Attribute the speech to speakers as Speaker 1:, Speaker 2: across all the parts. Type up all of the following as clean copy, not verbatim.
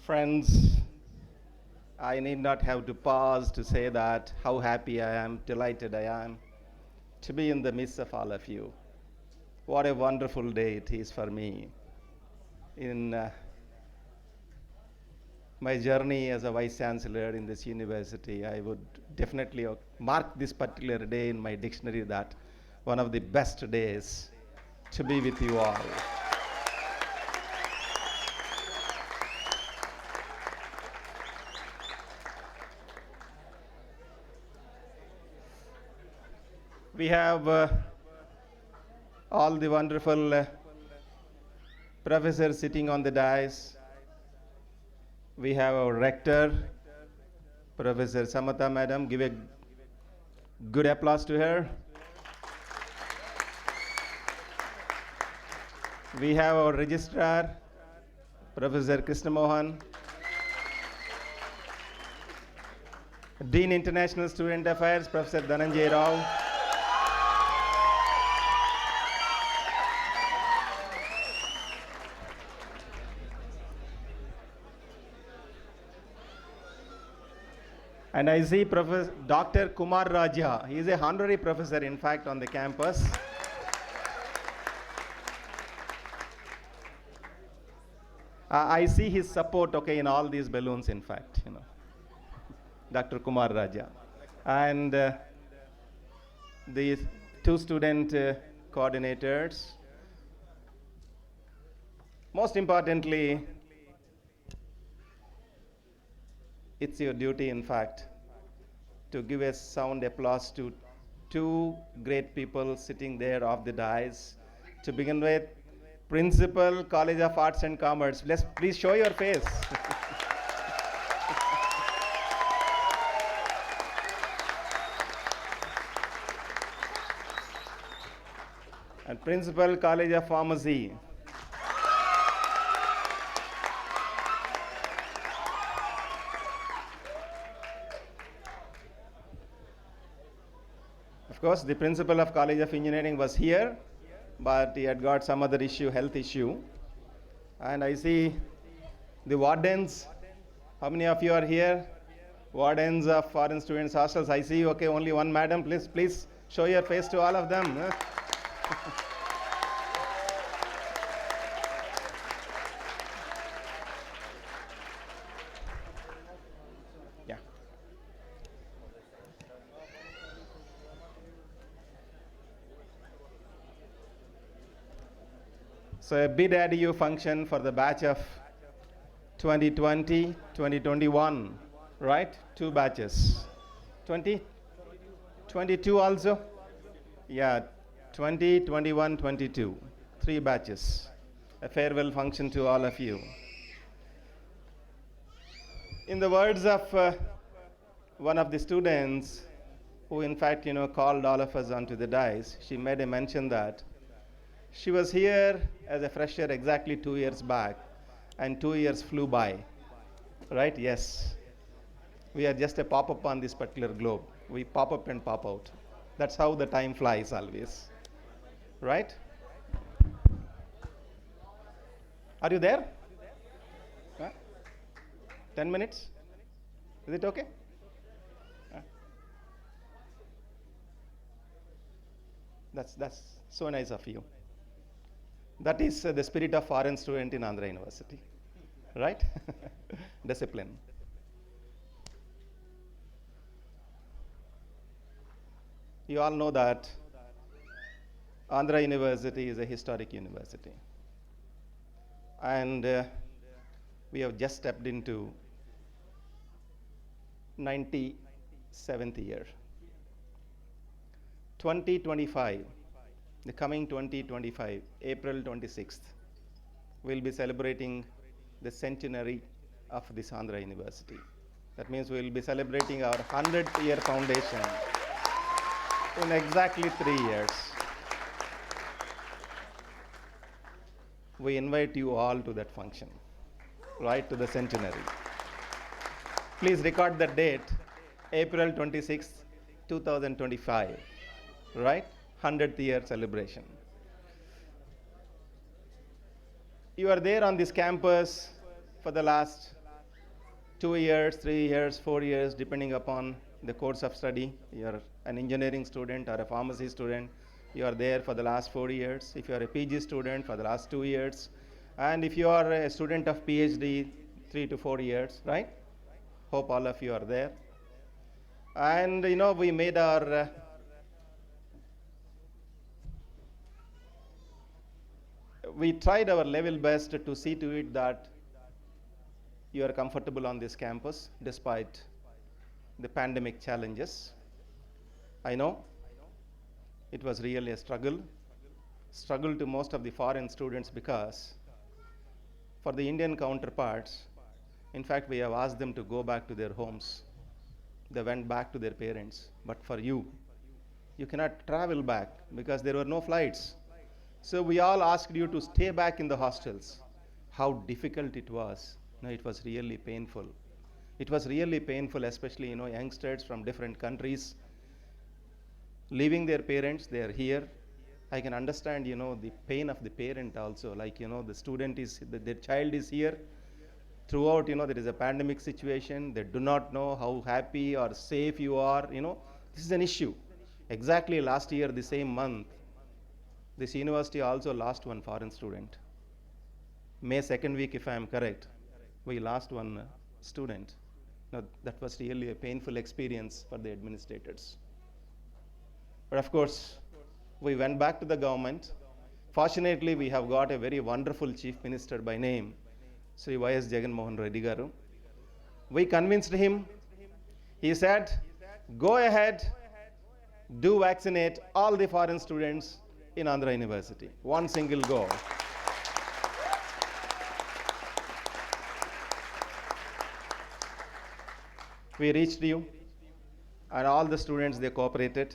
Speaker 1: Friends, I need not have to pause to say that how happy I am, delighted I am to be in the midst of all of you. What a wonderful day it is for me. In my journey as a Vice Chancellor in this university, I would definitely mark this particular day in my dictionary that one of the best days to be with you all. We have all the wonderful professors sitting on the dais. We have our rector, Professor Samatha Madam. Give a good applause to her. We have our registrar, Professor Krishna Mohan. Dean International Student Affairs, Professor Dhananjay Rao. And I see Professor Dr. Kumar Raja. He is a honorary professor, in fact, on the campus. I see his support, okay, in all these balloons, in fact, Dr. Kumar Raja. And the two student coordinators. Most importantly, it's your duty, in fact, to give a sound applause to two great people sitting there off the dais. To begin with, Principal, College of Arts and Commerce. Please show your face. And Principal, College of Pharmacy. Of course, the principal of College of Engineering was here, but he had got some other issue, health issue. And I see the wardens. How many of you are here? Wardens of foreign students hostels. I see, okay, only one madam. Please show your face to all of them. Yeah. So a bid ADU function for the batch of 2020, 2021, right? Two batches. 20? 22 also? Yeah, 20, 21, 22. Three batches. A farewell function to all of you. In the words of one of the students, who in fact, called all of us onto the dais, she made a mention that she was here as a fresher exactly 2 years back, and 2 years flew by, right? Yes. We are just a pop-up on this particular globe. We pop up and pop out. That's how the time flies always, right? Are you there? Huh? 10 minutes? Is it okay? Huh? That's so nice of you. That is the spirit of foreign student in Andhra University, right? Discipline. You all know that Andhra University is a historic university. And we have just stepped into 97th year. 2025. The coming 2025, April 26th, we'll be celebrating the centenary of this Andhra University. That means we'll be celebrating our 100th year foundation in exactly 3 years. We invite you all to that function, right, to the centenary. Please record the date, April 26th, 2025, right? 100th year celebration. You are there on this campus for the last 2 years, 3 years, 4 years, depending upon the course of study. You're an engineering student or a pharmacy student, you are there for the last 4 years. If you are a PG student, for the last 2 years. And if you are a student of PhD, 3 to 4 years, right? Hope all of you are there. And we made our we tried our level best to see to it that you are comfortable on this campus despite the pandemic challenges. I know it was really a struggle to most of the foreign students, because for the Indian counterparts, in fact, we have asked them to go back to their homes. They went back to their parents. But for you cannot travel back because there were no flights. So we all asked you to stay back in the hostels. How difficult it was. It was really painful. It was really painful, especially youngsters from different countries leaving their parents. They are here. I can understand the pain of the parent also. Like the student is, their child is here. Throughout there is a pandemic situation. They do not know how happy or safe you are. This is an issue. Exactly last year, the same month, this university also lost one foreign student. May 2nd week, if I am correct, we lost one student. Now, that was really a painful experience for the administrators. But of course, we went back to the government. Fortunately, we have got a very wonderful chief minister by name, Sri Y.S. Jagan Mohan Reddy Garu. We convinced him. He said, go ahead, do vaccinate all the foreign students in Andhra University. One single go. We reached you, and all the students, they cooperated.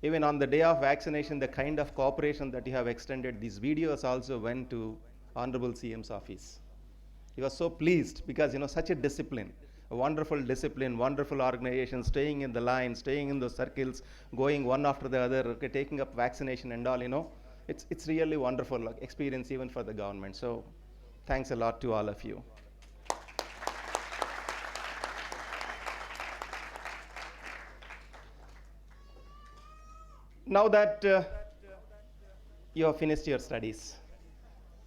Speaker 1: Even on the day of vaccination, the kind of cooperation that you have extended, these videos also went to Honorable CM's office. He was so pleased because, such a discipline, a wonderful discipline, wonderful organization, staying in the line, staying in those circles, going one after the other, okay, taking up vaccination and all, it's really wonderful experience even for the government. So thanks a lot to all of you. Now that you have finished your studies,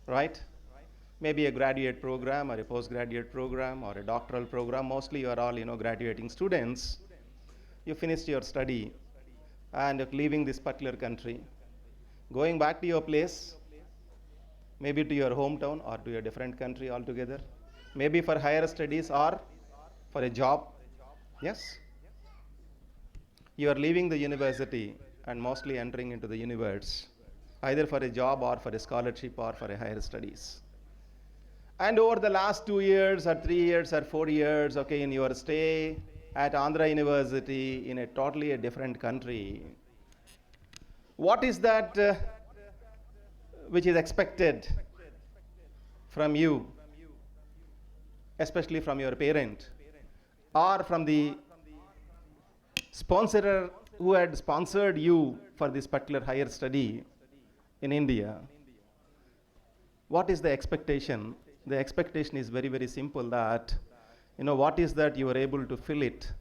Speaker 1: right? Maybe a graduate program or a postgraduate program or a doctoral program. Mostly you are all, graduating students. You finished your study and leaving this particular country, going back to your place, maybe to your hometown or to a different country altogether, maybe for higher studies or for a job. Yes? You are leaving the university and mostly entering into the universe, either for a job or for a scholarship or for a higher studies. And over the last 2 years or 3 years or 4 years, okay, in your stay at Andhra University in a totally different country, what is that which is expected from you, especially from your parent or from the sponsor who had sponsored you for this particular higher study in India? What is the expectation? The expectation is very, very simple, that, what is that you are able to fill it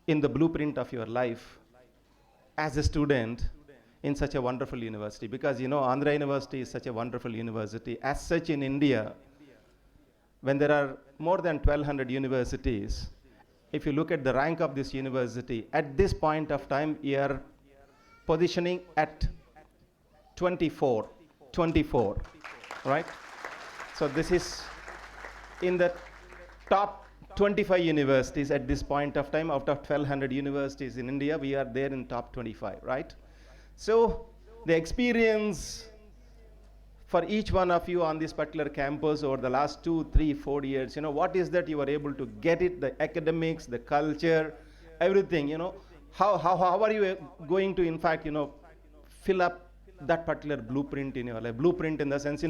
Speaker 1: in the blueprint of your life as a student in such a wonderful university. Because, Andhra University is such a wonderful university. As such in India, when there are more than 1,200 universities, if you look at the rank of this university, at this point of time, you are positioning at 24, right? So this is in the top 25 universities at this point of time. Out of 1,200 universities in India, we are there in top 25, right? So the experience for each one of you on this particular campus over the last 2, 3, 4 years, what is that you are able to get it, the academics, the culture, everything, how are you going to, in fact, fill up that particular blueprint in your life? Blueprint in the sense,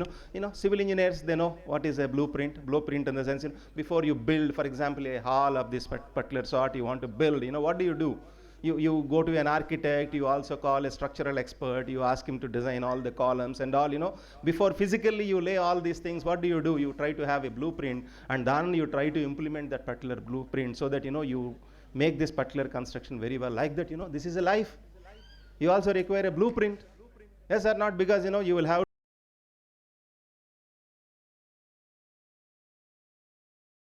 Speaker 1: civil engineers, they know what is a blueprint. Blueprint in the sense, before you build, for example, a hall of this particular sort, you want to build, what do? you go to an architect, you also call a structural expert, you ask him to design all the columns and all, before physically you lay all these things, what do? You try to have a blueprint, and then you try to implement that particular blueprint so that, you make this particular construction very well. Like that, this is a life. You also require a blueprint. Yes or not? Because, you will have